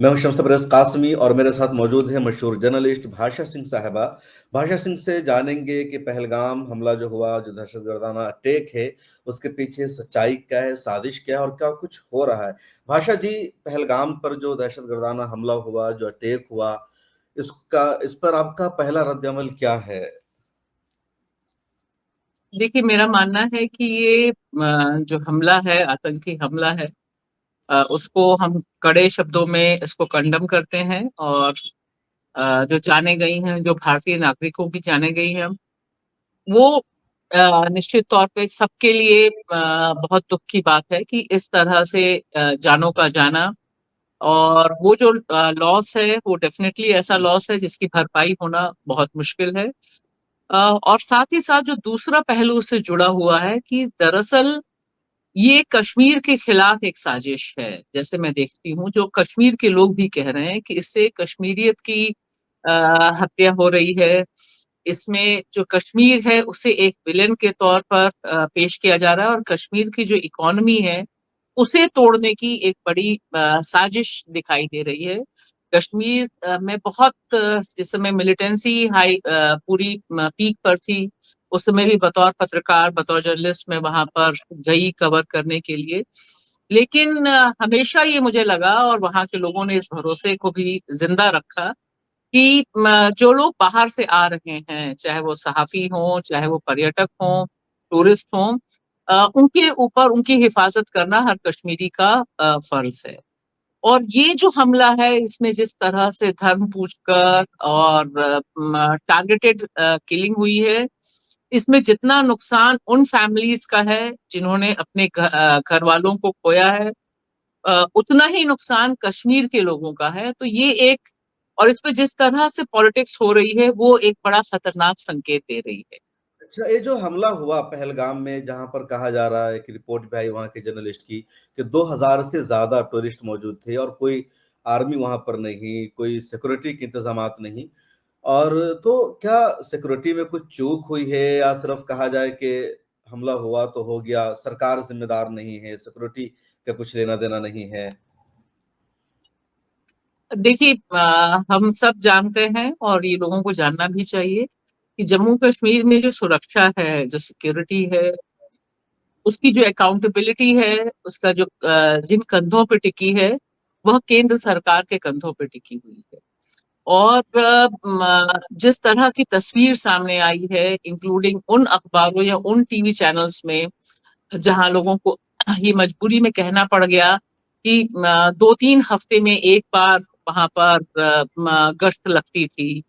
मैं हूं शम्स तबरेज़ कासमी और मेरे साथ मौजूद है मशहूर जर्नलिस्ट भाषा सिंह साहिबा। भाषा सिंह से जानेंगे कि पहलगाम हमला जो हुआ, जो दहशतगर्दाना अटैक है, उसके पीछे सच्चाई क्या है, साजिश क्या है और क्या कुछ हो रहा है? भाषा जी, पहलगाम पर जो दहशतगर्दाना हमला हुआ, जो अटैक हुआ, इस पर आपका पहला रद्द-ए-अमल क्या है? देखिए, मेरा मानना है कि ये जो हमला है, आतंकी हमला है, उसको हम कड़े शब्दों में इसको कंडम करते हैं। और जो जाने गई हैं, जो भारतीय नागरिकों की जाने गई हैं, वो निश्चित तौर पे सबके लिए बहुत दुख की बात है कि इस तरह से जानों का जाना। और वो जो लॉस है, वो डेफिनेटली ऐसा लॉस है जिसकी भरपाई होना बहुत मुश्किल है। और साथ ही साथ जो दूसरा पहलू उससे जुड़ा हुआ है कि दरअसल ये कश्मीर के खिलाफ एक साजिश है। जैसे मैं देखती हूँ, जो कश्मीर के लोग भी कह रहे हैं कि इससे कश्मीरियत की हत्या हो रही है। इसमें जो कश्मीर है उसे एक विलेन के तौर पर पेश किया जा रहा है, और कश्मीर की जो इकोनॉमी है उसे तोड़ने की एक बड़ी साजिश दिखाई दे रही है। कश्मीर में बहुत जिस समय मिलिटेंसी हाई पूरी पीक पर थी, उस समय भी बतौर पत्रकार, बतौर जर्नलिस्ट मैं वहां पर गई कवर करने के लिए। लेकिन हमेशा ये मुझे लगा, और वहां के लोगों ने इस भरोसे को भी जिंदा रखा, कि जो लोग बाहर से आ रहे हैं, चाहे वो सहाफी हों, चाहे वो पर्यटक हों, टूरिस्ट हों, उनके ऊपर उनकी हिफाजत करना हर कश्मीरी का फर्ज है। और ये जो हमला है, इसमें जिस तरह से धर्म पूछकर और टारगेटेड किलिंग हुई है, इसमें जितना नुकसान उन फैमिलीज का है जिन्होंने अपने घर वालों को खोया है, उतना ही नुकसान कश्मीर के लोगों का है। तो ये एक, और इस पे जिस तरह से पॉलिटिक्स हो रही है, वो एक बड़ा खतरनाक संकेत दे रही है। अच्छा, ये जो हमला हुआ पहलगाम में, जहाँ पर कहा जा रहा है कि रिपोर्ट भी आई वहाँ के जर्नलिस्ट की कि 2000 से ज़्यादा टूरिस्ट मौजूद थे और कोई आर्मी वहाँ पर नहीं, कोई सिक्योरिटी के इंतज़ामात नहीं। और तो क्या सिक्योरिटी में कुछ चूक हुई है या सिर्फ़ कहा जाए कि हमला हुआ तो हो गया, सरकार ज़िम्मेदार नहीं है, सिक्योरिटी का कुछ लेना-देना नहीं है? देखिए, हम सब जानते हैं, और ये लोगों को जानना भी चाहिए, कि जम्मू कश्मीर में जो सुरक्षा है, जो सिक्योरिटी है, उसकी जो अकाउंटेबिलिटी है, उसका जो जिन कंधों पे टिकी है, वह केंद्र सरकार के कंधों पे टिकी हुई है। और जिस तरह की तस्वीर सामने आई है, इंक्लूडिंग उन अखबारों या उन टीवी चैनल्स में जहां लोगों को ये मजबूरी में कहना पड़ गया कि 2-3 हफ्ते में एक बार वहां पर गश्त लगती थी।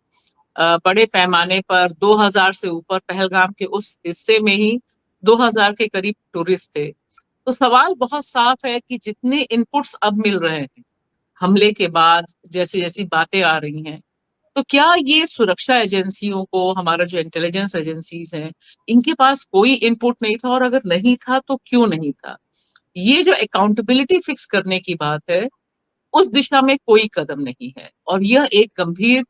बड़े पैमाने पर 2000 से ऊपर, पहलगाम के उस हिस्से में ही 2000 के करीब टूरिस्ट थे। तो सवाल बहुत साफ है कि जितने इनपुट्स अब मिल रहे हैं हमले के बाद, जैसी जैसी बातें आ रही हैं, तो क्या ये सुरक्षा एजेंसियों को, हमारा जो इंटेलिजेंस एजेंसीज हैं, इनके पास कोई इनपुट नहीं था? और अगर नहीं था तो क्यों नहीं था? ये जो अकाउंटेबिलिटी फिक्स करने की बात है, उस दिशा में कोई कदम नहीं है। और यह एक गंभीर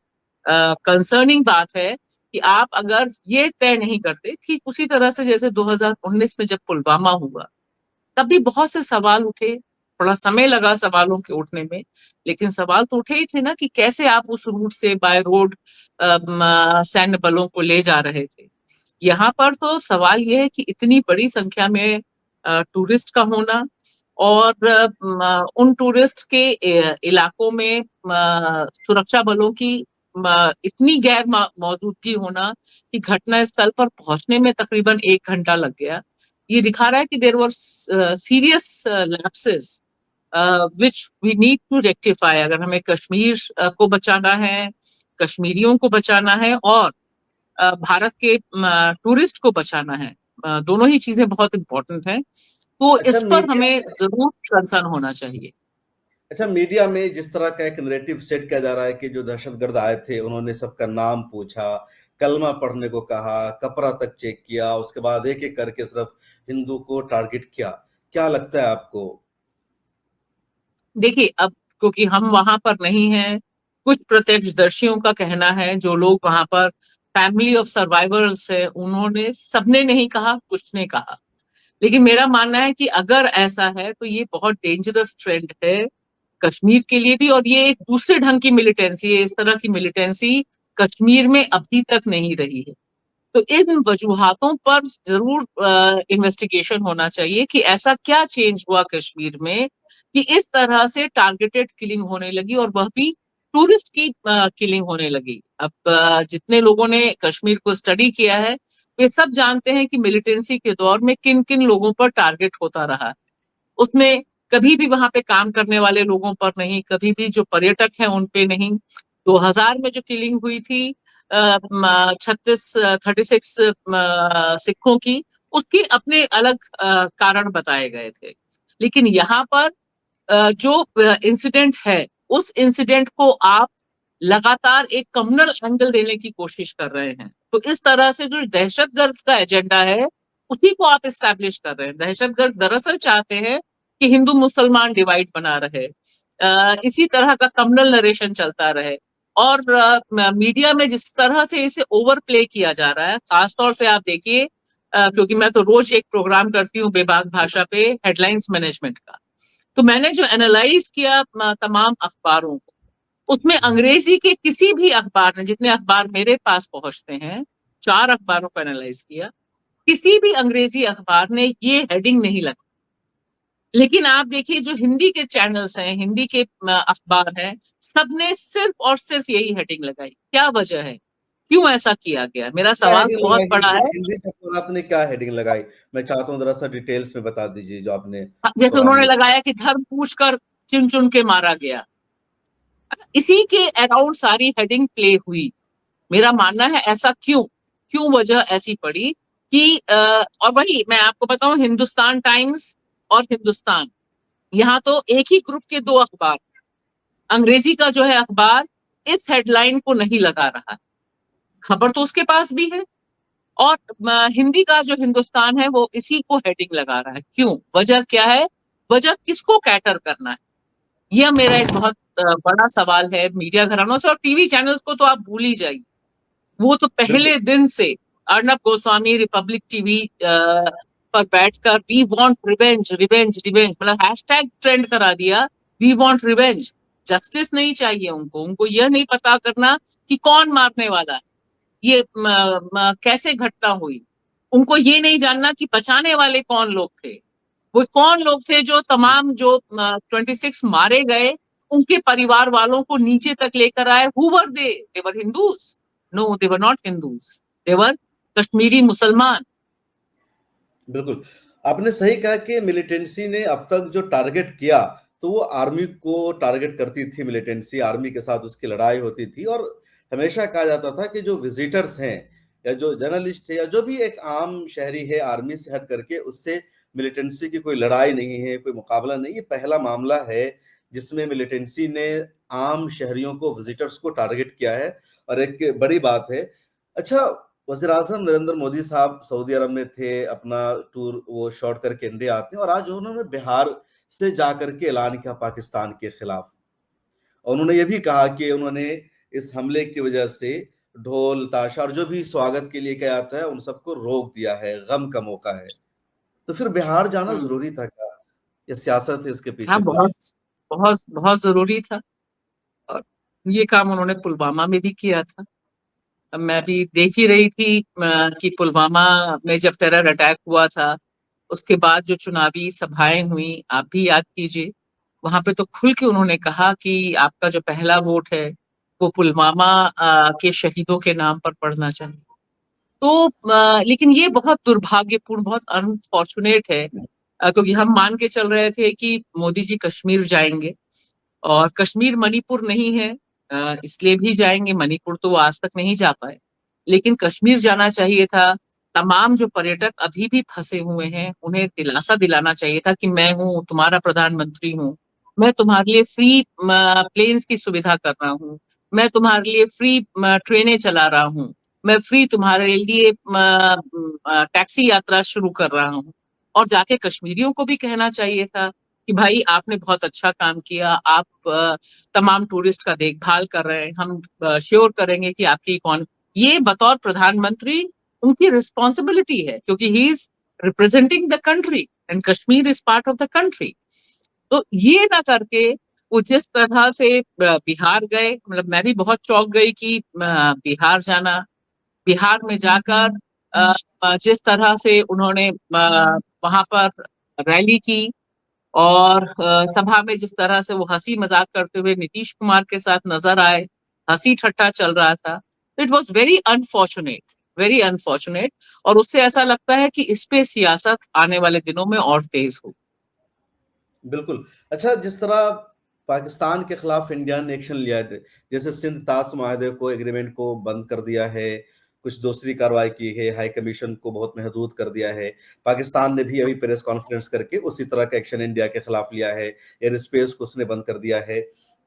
कंसर्निंग बात है कि आप अगर ये तय नहीं करते, ठीक उसी तरह से जैसे 2019 में जब पुलवामा हुआ, तब भी बहुत से सवाल उठे। थोड़ा समय लगा सवालों के उठने में, लेकिन सवाल तो उठे ही थे ना, कि कैसे आप उस रूट से बाय रोड सैन्य बलों को ले जा रहे थे। यहाँ पर तो सवाल ये है कि इतनी बड़ी संख्या में टूरिस्ट का होना, और उन टूरिस्ट के इलाकों में सुरक्षा बलों की इतनी गैर मौजूदगी होना कि घटना स्थल पर पहुंचने में तकरीबन 1 घंटा लग गया। ये दिखा रहा है कि there were serious lapses which we need to rectify, अगर हमें कश्मीर को बचाना है, कश्मीरियों को बचाना है, और भारत के टूरिस्ट को बचाना है। दोनों ही चीजें बहुत इंपॉर्टेंट हैं। तो अच्छा इस पर मीडिया हमें जरूर कंसर्न होना चाहिए। अच्छा, मीडिया में जिस तरह का एक नैरेटिव सेट किया जा रहा है कि जो दहशतगर्द आए थे, उन्होंने सबका नाम पूछा, कलमा पढ़ने को कहा, कपड़ा तक चेक किया, उसके बाद एक-एक करके सिर्फ हिंदू को टारगेट किया। क्या लगता है आपको? देखिए, अब क्योंकि हम वहां पर नहीं हैं, कुछ प्रत्यक्षदर्शियों का कहना है, जो लोग वहां पर फैमिली ऑफ सर्वाइवर्स है, उन्होंने, सबने नहीं कहा, कुछ ने कहा। लेकिन मेरा मानना है कि अगर ऐसा है तो ये बहुत डेंजरस ट्रेंड है। कश्मीर के लिए भी, और ये एक दूसरे ढंग की मिलिटेंसी है, इस तरह की मिलिटेंसी कश्मीर में अभी तक नहीं रही है। तो इन वजूहातों पर जरूर इन्वेस्टिगेशन होना चाहिए कि ऐसा क्या चेंज हुआ कश्मीर में कि इस तरह से टारगेटेड किलिंग होने लगी, और वह भी टूरिस्ट की किलिंग होने लगी। अब जितने लोगों ने कश्मीर को स्टडी किया है वे सब जानते हैं कि मिलिटेंसी के दौर में किन किन लोगों पर टारगेट होता रहा है। उसमें कभी भी वहां पे काम करने वाले लोगों पर नहीं, कभी भी जो पर्यटक हैं उन पे नहीं। 2000 में जो किलिंग हुई थी 36 सिखों की, उसके अपने अलग कारण बताए गए थे। लेकिन यहाँ पर जो इंसिडेंट है उस इंसिडेंट को आप लगातार एक कम्युनल एंगल देने की कोशिश कर रहे हैं। तो इस तरह से जो दहशतगर्द का एजेंडा है उसी को आप एस्टैब्लिश कर रहे हैं। दहशतगर्द दरअसल चाहते हैं कि हिंदू मुसलमान डिवाइड बना रहे, इसी तरह का कम्युनल नरेशन चलता रहे। और मीडिया में जिस तरह से इसे ओवर प्ले किया जा रहा है, खासतौर से आप देखिए, क्योंकि मैं तो रोज एक प्रोग्राम करती हूँ बेबाक भाषा पे हेडलाइंस मैनेजमेंट का, तो मैंने जो एनालाइज किया तमाम अखबारों को, उसमें अंग्रेजी के किसी भी अखबार ने, जितने अखबार मेरे पास पहुंचते हैं, 4 अखबारों को एनालाइज किया, किसी भी अंग्रेजी अखबार ने ये हेडिंग नहीं लगा। लेकिन आप देखिए जो हिंदी के चैनल्स हैं, हिंदी के अखबार हैं, सबने सिर्फ और सिर्फ यही हेडिंग लगाई। क्या वजह है, क्यों ऐसा किया गया? मेरा क्या सवाल हेडिंग बहुत लगाई? बड़ा हिंदी है। हिंदी अखबार आपने क्या हेडिंग लगाई? मैं चाहता हूँ जरा सा डिटेल्स में बता दीजिए जो आपने जैसे प्रोग्राम उन्होंने में। लगाया कि धर्म पूछ कर चुन चुन के मारा गया। इसी के अराउंड सारी हेडिंग प्ले हुई। मेरा मानना है ऐसा क्यों, क्यों वजह ऐसी पड़ी कि और वही मैं आपको बताऊं, हिंदुस्तान टाइम्स और हिंदुस्तान, यहाँ तो एक ही ग्रुप के 2 अखबार, अंग्रेजी का जो है अखबार इस हेडलाइन को नहीं लगा रहा। खबर तो उसके पास भी है, और हिंदी का जो हिंदुस्तान है वो इसी को हेडिंग लगा रहा है। क्यों, वजह क्या है? वजह किसको कैटर करना है? यह मेरा एक बहुत बड़ा सवाल है मीडिया घरानों से। और टीवी चैनल्स को तो आप भूल ही जाइए, वो तो बिल्कुल। पहले दिन से अर्नब गोस्वामी रिपब्लिक टीवी पर बैठकर we want revenge revenge revenge, मतलब हैशटैग ट्रेंड करा दिया, वी वांट रिवेंज। जस्टिस नहीं चाहिए उनको, उनको यह नहीं पता करना कि कौन मारने वाला है, ये कैसे घटना हुई। उनको ये नहीं जानना कि बचाने वाले कौन लोग थे, वो कौन लोग थे जो तमाम जो 26 मारे गए उनके परिवार वालों को नीचे तक लेकर आए। Who were they were Hindus? No, they were not Hindus, they were Kashmiri मुसलमान। बिल्कुल, आपने सही कहा कि मिलिटेंसी ने अब तक जो टारगेट किया, तो वो आर्मी को टारगेट करती थी मिलिटेंसी, आर्मी के साथ उसकी लड़ाई होती थी और हमेशा कहा जाता था कि जो विज़िटर्स हैं या जो जर्नलिस्ट है या जो भी एक आम शहरी है आर्मी से हट करके, उससे मिलिटेंसी की कोई लड़ाई नहीं है, कोई मुकाबला नहीं है। ये पहला मामला है जिसमें मिलिटेंसी ने आम शहरियों को, विज़िटर्स को टारगेट किया है और एक बड़ी बात है। अच्छा, वज़ीर-ए-आज़म नरेंद्र मोदी साहब सऊदी अरब में थे, अपना टूर वो शॉर्ट करके इंडिया आते हैं और आज उन्होंने बिहार से जाकर के ऐलान किया पाकिस्तान के खिलाफ। और उन्होंने ये भी कहा कि उन्होंने इस हमले की वजह से ढोल, ताशा और जो भी स्वागत के लिए किया जाता है, उन सबको रोक दिया है, गम का मौका है। तो फिर बिहार जाना हम्म। ज़रूरी था क्या? या सियासत है इसके हाँ, पीछे कुछ? बहुत बहुत बहुत जरूरी था। और ये काम उन्होंने पुलवामा में भी किया था। अब मैं भी देख ही रही थी कि पुलवामा में जब टेरर अटैक हुआ था, उसके बाद जो चुनावी सभाएं हुई, आप भी याद कीजिए, वहां पे तो खुल के उन्होंने कहा कि आपका जो पहला वोट है वो पुलवामा के शहीदों के नाम पर पड़ना चाहिए। तो लेकिन ये बहुत दुर्भाग्यपूर्ण, बहुत अनफॉर्चुनेट है, क्योंकि हम मान के चल रहे थे कि मोदी जी कश्मीर जाएंगे, और कश्मीर मणिपुर नहीं है, इसलिए भी जाएंगे। मणिपुर तो वो आज तक नहीं जा पाए, लेकिन कश्मीर जाना चाहिए था। तमाम जो पर्यटक अभी भी फंसे हुए हैं उन्हें दिलासा दिलाना चाहिए था कि मैं हूँ, तुम्हारा प्रधानमंत्री हूँ, मैं तुम्हारे लिए फ्री प्लेन्स की सुविधा कर रहा हूँ, मैं तुम्हारे लिए फ्री ट्रेनें चला रहा हूँ, मैं फ्री तुम्हारे लिए टैक्सी यात्रा शुरू कर रहा हूँ। और जाके कश्मीरियों को भी कहना चाहिए था कि भाई आपने बहुत अच्छा काम किया, आप तमाम टूरिस्ट का देखभाल कर रहे हैं, हम श्योर करेंगे कि आपकी ये बतौर प्रधानमंत्री उनकी रिस्पॉन्सिबिलिटी है, क्योंकि he is representing the country and Kashmir is part of the country. तो ये ना करके वो जिस तरह से बिहार गए, मतलब मैं भी बहुत चौंक गई कि बिहार जाना, बिहार में जाकर जिस तरह से उन्होंने वहां पर रैली की, और सभा में जिस तरह से वो हंसी मजाक करते हुए नीतीश कुमार के साथ नजर आए, हंसी ठट्टा चल रहा था। It was very unfortunate, very unfortunate. और उससे ऐसा लगता है कि इस पे सियासत आने वाले दिनों में और तेज हो। बिल्कुल। अच्छा, जिस तरह पाकिस्तान के खिलाफ इंडिया ने एक्शन लिया है, जैसे सिंध ताश माहे को एग्रीमेंट को बंद कर दिया है, कुछ दूसरी कार्रवाई की है, हाई कमीशन को बहुत महदूद कर दिया है। पाकिस्तान ने भी अभी प्रेस कॉन्फ्रेंस करके उसी तरह का एक्शन इंडिया के खिलाफ लिया है, एयर स्पेस को उसने बंद कर दिया है।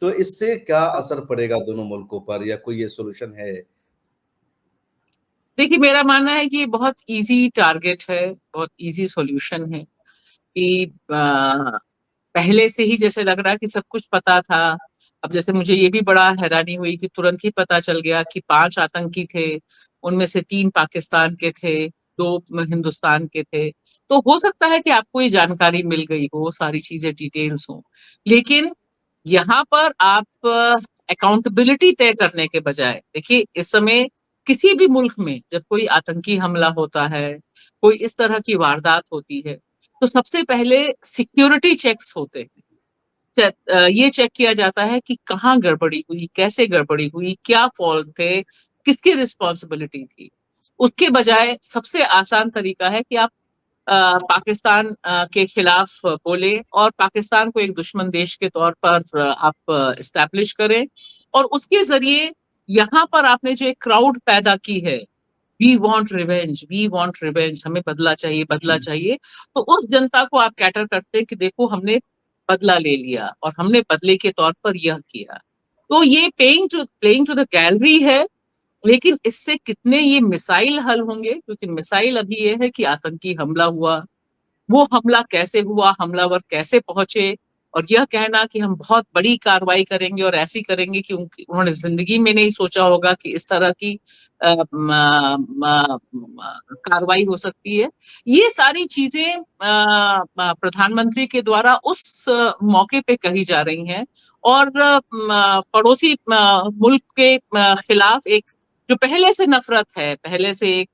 तो इससे क्या असर पड़ेगा दोनों मुल्कों पर, या कोई ये सॉल्यूशन है? देखिए, मेरा मानना है कि ये बहुत इजी टारगेट है, बहुत इजी सॉल्यूशन है कि पहले से ही जैसे लग रहा है कि सब कुछ पता था। अब जैसे मुझे ये भी बड़ा हैरानी हुई कि तुरंत ही पता चल गया कि 5 आतंकी थे, उनमें से 3 पाकिस्तान के थे, 2 हिंदुस्तान के थे। तो हो सकता है कि आपको ये जानकारी मिल गई हो, सारी चीजें डिटेल्स हो, लेकिन यहाँ पर आप अकाउंटेबिलिटी तय करने के बजाय, देखिए इस समय किसी भी मुल्क में जब कोई आतंकी हमला होता है, कोई इस तरह की वारदात होती है, तो सबसे पहले सिक्योरिटी चेक्स होते हैं। ये चेक किया जाता है कि कहाँ गड़बड़ी हुई, कैसे गड़बड़ी हुई, क्या फॉल्ट थे, किसकी रिस्पॉन्सिबिलिटी थी। उसके बजाय सबसे आसान तरीका है कि आप पाकिस्तान के खिलाफ बोले और पाकिस्तान को एक दुश्मन देश के तौर पर आप इस्टेब्लिश करें, और उसके जरिए यहाँ पर आपने जो एक क्राउड पैदा की है, we want revenge, we want revenge, हमें बदला चाहिए, बदला चाहिए। तो उस जनता को आप कैटर करते हैं कि देखो हमने बदला ले लिया और हमने बदले के तौर पर यह किया। तो ये प्लेइंग टू द गैलरी है। लेकिन इससे कितने ये मिसाइल हल होंगे, क्योंकि मिसाइल अभी ये है कि आतंकी हमला हुआ, वो हमला कैसे हुआ, हमलावर कैसे पहुंचे, और यह कहना कि हम बहुत बड़ी कार्रवाई करेंगे और ऐसी करेंगे कि उन्होंने जिंदगी में नहीं सोचा होगा कि इस तरह की कार्रवाई हो सकती है। ये सारी चीजें प्रधानमंत्री के द्वारा उस मौके पे कही जा रही हैं, और पड़ोसी मुल्क के खिलाफ एक जो पहले से नफरत है, पहले से एक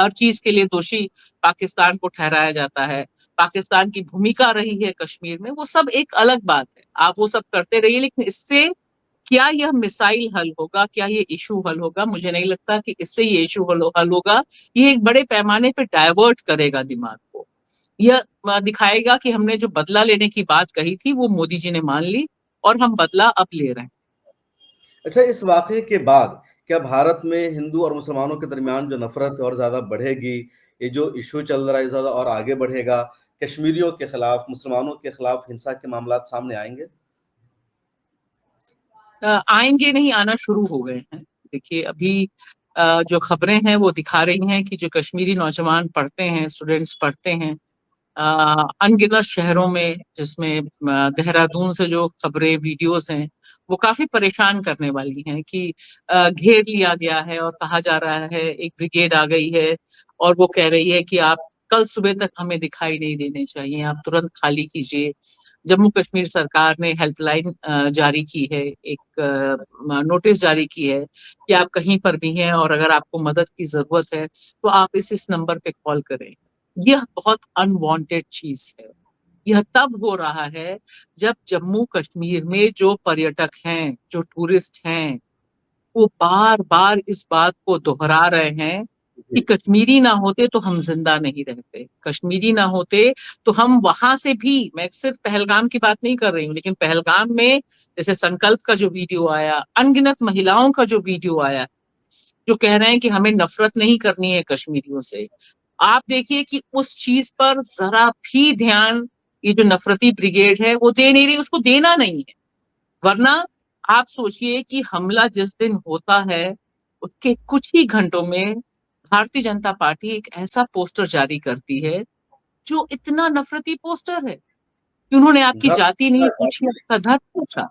हर चीज के लिए दोषी पाकिस्तान को ठहराया जाता है, पाकिस्तान की भूमिका रही है कश्मीर में, वो सब एक अलग बात है, आप वो सब करते रहिए। लेकिन इससे क्या यह मिसाइल हल होगा, क्या ये इशू हल होगा? मुझे नहीं लगता कि इससे ये इशू हल होगा। ये एक बड़े पैमाने पे डाइवर्ट करेगा दिमाग को। यह दिखाएगा कि हमने जो बदला लेने की बात कही थी वो मोदी जी ने मान ली, और हम बदला अब ले रहे हैं। अच्छा, इस वाक़ये के बाद क्या भारत में हिंदू और मुसलमानों के दरमियान जो नफ़रत और ज़्यादा बढ़ेगी? ये जो इश्यू चल रहा है, ज़्यादा और आगे बढ़ेगा? कश्मीरियों के खिलाफ, मुसलमानों के खिलाफ हिंसा के मामलात सामने आएँगे? आएंगे नहीं, आना शुरू हो गए हैं। देखिए अभी जो खबरें हैं वो दिखा रही हैं कि जो कश्मीरी नौजवान पढ़ते हैं, स्टूडेंट्स पढ़ते हैं अनगिनत शहरों में, जिसमें देहरादून से जो खबरें वीडियोस हैं वो काफी परेशान करने वाली हैं कि घेर लिया गया है और कहा जा रहा है एक ब्रिगेड आ गई है, और वो कह रही है कि आप कल सुबह तक हमें दिखाई नहीं देने चाहिए, आप तुरंत खाली कीजिए। जम्मू कश्मीर सरकार ने हेल्पलाइन जारी की है, एक नोटिस जारी की है कि आप कहीं पर भी हैं और अगर आपको मदद की जरूरत है तो आप इस नंबर पे कॉल करें। यह बहुत अनवांटेड चीज है। यह तब हो रहा है जब जम्मू कश्मीर में जो पर्यटक हैं, जो टूरिस्ट हैं, वो बार बार इस बात को दोहरा रहे हैं कि जी। कश्मीरी ना होते तो हम जिंदा नहीं रहते, कश्मीरी ना होते तो हम वहां से भी, मैं सिर्फ पहलगाम की बात नहीं कर रही हूँ, लेकिन पहलगाम में जैसे संकल्प का जो वीडियो आया, अनगिनत महिलाओं का जो वीडियो आया, जो कह रहे हैं कि हमें नफरत नहीं करनी है कश्मीरियों से। आप देखिए कि उस चीज पर जरा भी ध्यान ये जो नफरती ब्रिगेड है वो दे नहीं रही, उसको देना नहीं है। वरना आप सोचिए कि हमला जिस दिन होता है उसके कुछ ही घंटों में भारतीय जनता पार्टी एक ऐसा पोस्टर जारी करती है जो इतना नफरती पोस्टर है कि उन्होंने आपकी ध जाति नहीं पूछी, आपका धर्म पूछा।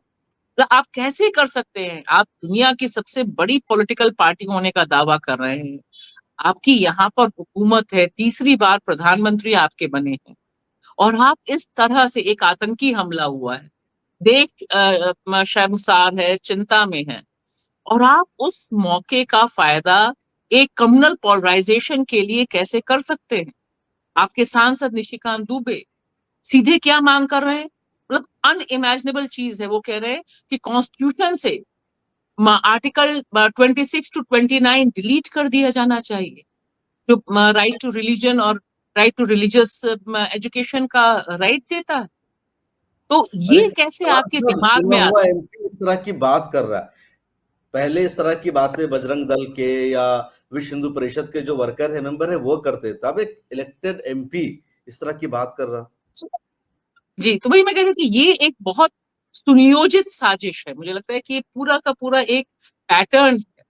तो आप कैसे कर सकते हैं? आप दुनिया की सबसे बड़ी पॉलिटिकल पार्टी होने का दावा कर रहे हैं, आपकी यहाँ पर हुकूमत है, तीसरी बार प्रधानमंत्री आपके बने हैं, और आप इस तरह से, एक आतंकी हमला हुआ है, देश शर्मसार है, चिंता में है, और आप उस मौके का फायदा एक कम्युनल पोलराइजेशन के लिए कैसे कर सकते हैं? आपके सांसद निशिकांत दुबे सीधे क्या मांग कर रहे हैं? मतलब अनइमेजिनेबल चीज है। वो कह रहे हैं कि कॉन्स्टिट्यूशन से आर्टिकल 26 to 29 डिलीट कर दिया जाना चाहिए, जो राइट टू रिलीजन और राइट टू रिलीजियस एजुकेशन का राइट देता है। तो और ये एक कैसे आपके सांसद दिमाग चुना में हुआ आता है? एमपी इस तरह की बात कर रहा है। पहले इस तरह की बातें बजरंग दल के या विश्व हिंदू परिषद के जो वर्कर है, मेंबर है, वो करते थे। अब एक इलेक्टेड एमपी इस तरह की बात कर रहा। जी, तो वही मैं कह रही हूँ कि ये एक बहुत सुनियोजित साजिश है। मुझे लगता है कि ये पूरा का पूरा एक पैटर्न है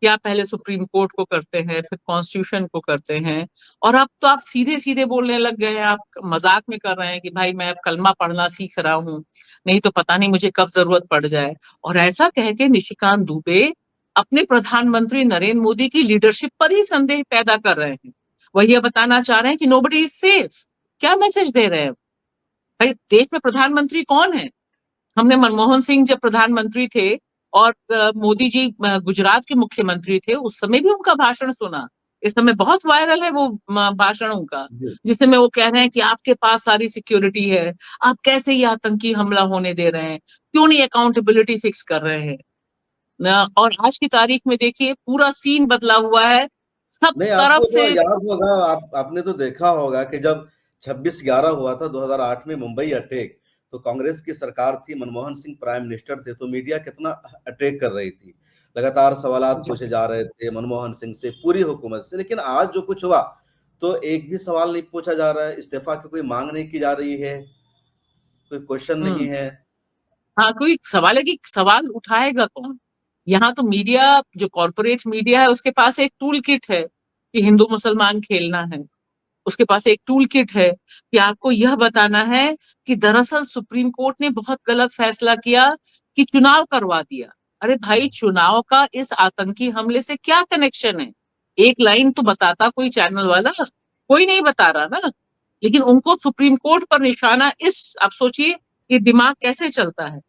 कि आप पहले सुप्रीम कोर्ट को करते हैं, फिर कॉन्स्टिट्यूशन को करते हैं, और अब तो आप सीधे सीधे बोलने लग गए हैं। आप मजाक में कर रहे हैं कि भाई मैं अब कलमा पढ़ना सीख रहा हूँ, नहीं तो पता नहीं मुझे कब जरूरत पड़ जाए। और ऐसा कह के निशिकांत दुबे अपने प्रधानमंत्री नरेंद्र मोदी की लीडरशिप पर ही संदेह पैदा कर रहे हैं। वह यह बताना चाह रहे हैं कि नोबडी इज सेफ। क्या मैसेज दे रहे हैं भाई? देश में प्रधानमंत्री कौन है? हमने मनमोहन सिंह जब प्रधानमंत्री थे और मोदी जी गुजरात के मुख्यमंत्री थे, उस समय भी उनका भाषण सुना। इस समय बहुत वायरल है वो भाषण उनका, जी। जिसमें वो कह रहे हैं कि आपके पास सारी सिक्योरिटी है, आप कैसे ये आतंकी हमला होने दे रहे हैं, क्यों नहीं अकाउंटेबिलिटी फिक्स कर रहे हैं? और आज की तारीख में देखिए पूरा सीन बदला हुआ है सब नहीं, तरफ आपको तो से। याद होगा, आपने तो देखा होगा कि जब 26/11 हुआ था 2008 में मुंबई अटैक, तो कांग्रेस की सरकार थी, मनमोहन सिंह प्राइम मिनिस्टर थे, तो मीडिया कितना अटैक कर रही थी। लगातार सवालात जी, पूछे जा रहे थे मनमोहन सिंह से, पूरी हुकूमत से। लेकिन आज जो कुछ हुआ, तो एक भी सवाल नहीं पूछा जा रहा है, इस्तीफा की कोई मांग नहीं की जा रही है, कोई क्वेश्चन नहीं हम्म। है। हाँ, कोई सवाल है कि सवाल उठाएगा कौन? यहाँ तो मीडिया, जो कॉरपोरेट मीडिया है, उसके पास एक टूल किट है कि हिंदू मुसलमान खेलना है। उसके पास एक टूल किट है कि आपको यह बताना है कि दरअसल सुप्रीम कोर्ट ने बहुत गलत फैसला किया कि चुनाव करवा दिया। अरे भाई, चुनाव का इस आतंकी हमले से क्या कनेक्शन है? एक लाइन तो बताता कोई चैनल वाला, कोई नहीं बता रहा ना। लेकिन उनको सुप्रीम कोर्ट पर निशाना, इस आप सोचिए ये दिमाग कैसे चलता है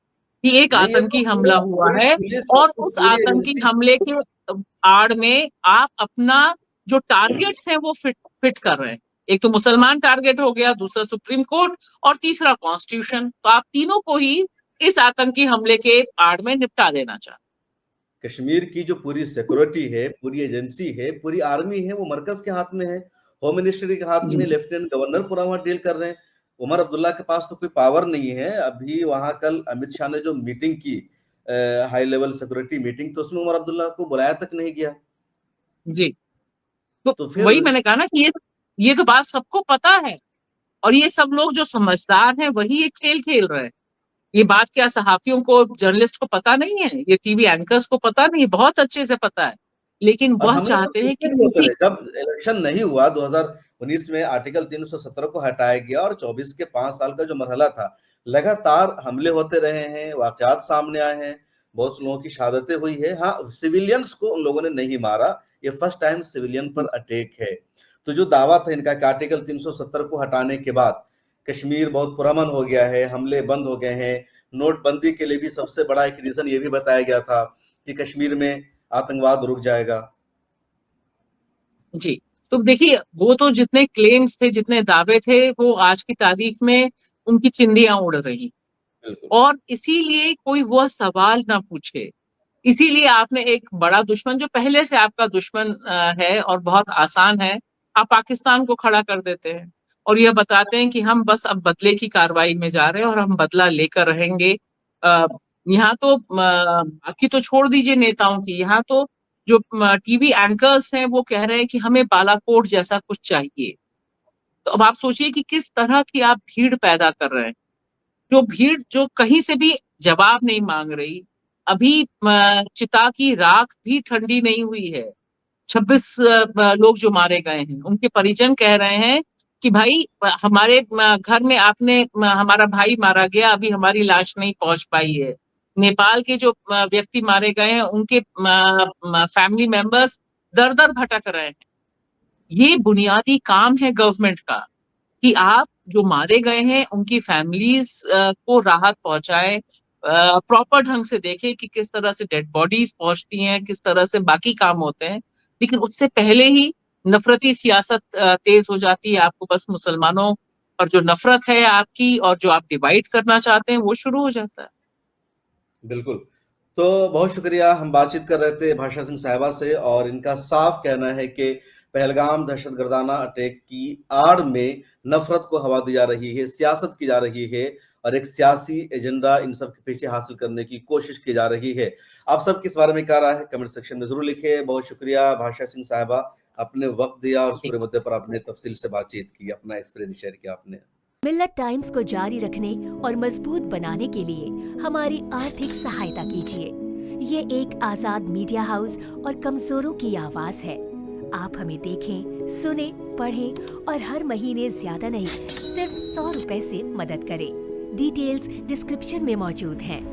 कि एक नहीं, ये तो आतंकी हमला पूरा हुआ पूरी है, पुलिस और और उस पूरी आतंकी एजेंसी। हमले के आड़ में आप अपना जो टारगेट्स है वो फिट फिट कर रहे हैं। एक तो मुसलमान टारगेट हो गया, दूसरा सुप्रीम कोर्ट, और तीसरा कॉन्स्टिट्यूशन। तो आप तीनों को ही इस आतंकी हमले के आड़ में निपटा देना चाहते कश्मीर की जो पूरी सिक्योरिटी है, पूरी एजेंसी है, पूरी आर्मी है, वो मरकज के हाथ में है, होम मिनिस्ट्री के हाथ हैं। में है, जी, लेफ्टिनेंट गवर्नर पूरा वहाँ डील कर रहे हैं। उमर अब्दुल्ला के पास तो कोई पावर नहीं है। अभी वहाँ कल अमित शाह ने जो मीटिंग की, हाई लेवल सिक्योरिटी मीटिंग, तो उसमें उमर अब्दुल्ला को बुलाया तक नहीं गया। जी। तो तो फिर वही मैंने कहा ना कि ये तो बात सबको पता है, और ये सब लोग जो समझदार हैं वही ये खेल खेल रहे हैं। ये बात क्या सहाफियों को, जर्नलिस्ट को पता नहीं है? ये टीवी एंकर्स को पता नहीं है? बहुत अच्छे से पता है। लेकिन और वह हमले तो चाहते हैं कि इससे भी होते किसी। रहे। जब इलेक्शन नहीं हुआ 2019 में, आर्टिकल 317 को हटाया गया और 24 के 5 साल का जो मरहला था, लगातार हमले होते रहे हैं, वाकयात सामने आए हैं, बहुत लोगों की शहादतें हुई है। हाँ, सिविलियंस को उन लोगों ने नहीं मारा, ये फर्स्ट टाइम सिविलियन पर अटैक है। तो जो दावा था इनका कि आर्टिकल 370 को हटाने के बाद कश्मीर बहुत पुरअमन हो गया है, हमले बंद हो गए हैं, नोटबंदी के लिए भी सबसे बड़ा एक रीजन ये भी बताया गया था कि कश्मीर में आतंकवाद रुक जाएगा। जी, तो देखिए वो तो जितने क्लेम्स थे, जितने दावे थे, वो आज की तारीख में उनकी चिंदियां उड़ रही। बिल्कुल। और इसीलिए कोई वह सवाल ना पूछे। इसीलिए आपने एक बड़ा दुश्मन, जो पहले से आपका दुश्मन है और बहुत आसान है, आप पाकिस्तान को खड़ा कर देते हैं और यह बताते हैं कि हम बस अब बदले की कार्रवाई में जा रहे हैं और हम बदला लेकर रहेंगे। अ, यहाँ तो बाकी तो छोड़ दीजिए नेताओं की, यहाँ तो जो टीवी एंकर्स हैं वो कह रहे हैं कि हमें बालाकोट जैसा कुछ चाहिए। तो अब आप सोचिए कि किस तरह की आप भीड़ पैदा कर रहे हैं, जो भीड़ जो कहीं से भी जवाब नहीं मांग रही। अभी चिता की राख भी ठंडी नहीं हुई है। 26 लोग जो मारे गए हैं, उनके परिजन कह रहे हैं कि भाई हमारे घर में आपने हमारा भाई मारा गया, अभी हमारी लाश नहीं पहुंच पाई है। नेपाल के जो व्यक्ति मारे गए हैं, उनके फैमिली मेंबर्स दर दर भटक रहे हैं। ये बुनियादी काम है गवर्नमेंट का कि आप जो मारे गए हैं उनकी फैमिलीज को राहत पहुंचाए, प्रॉपर ढंग से देखे कि किस तरह से डेड बॉडीज पहुंचती हैं, किस तरह से बाकी काम होते हैं। लेकिन उससे पहले ही नफरती सियासत तेज हो जाती है, आपको बस मुसलमानों और जो नफरत है आपकी और जो आप डिवाइड करना चाहते हैं वो शुरू हो जाता है। बिल्कुल। तो बहुत शुक्रिया, हम बातचीत कर रहे थे भाषा सिंह साहिबा से और इनका साफ कहना है कि पहलगाम दहशतगर्दाना अटैक की आड़ में नफ़रत को हवा दी जा रही है, सियासत की जा रही है और एक सियासी एजेंडा इन सब के पीछे हासिल करने की कोशिश की जा रही है। आप सबकी इस बारे में क्या राय है? कमेंट सेक्शन में ज़रूर लिखिए। बहुत शुक्रिया भाषा सिंह साहिबा, आपने वक़्त दिया और इस जी। पूरे मुद्दे पर आपने तफ़सील से बातचीत की, अपना एक्सपीरियंस शेयर किया आपने। मिल्लत टाइम्स को जारी रखने और मजबूत बनाने के लिए हमारी आर्थिक सहायता कीजिए। ये एक आजाद मीडिया हाउस और कमजोरों की आवाज है। आप हमें देखें, सुने, पढ़ें और हर महीने ज्यादा नहीं, सिर्फ 100 रुपए से मदद करें। डिटेल्स डिस्क्रिप्शन में मौजूद हैं।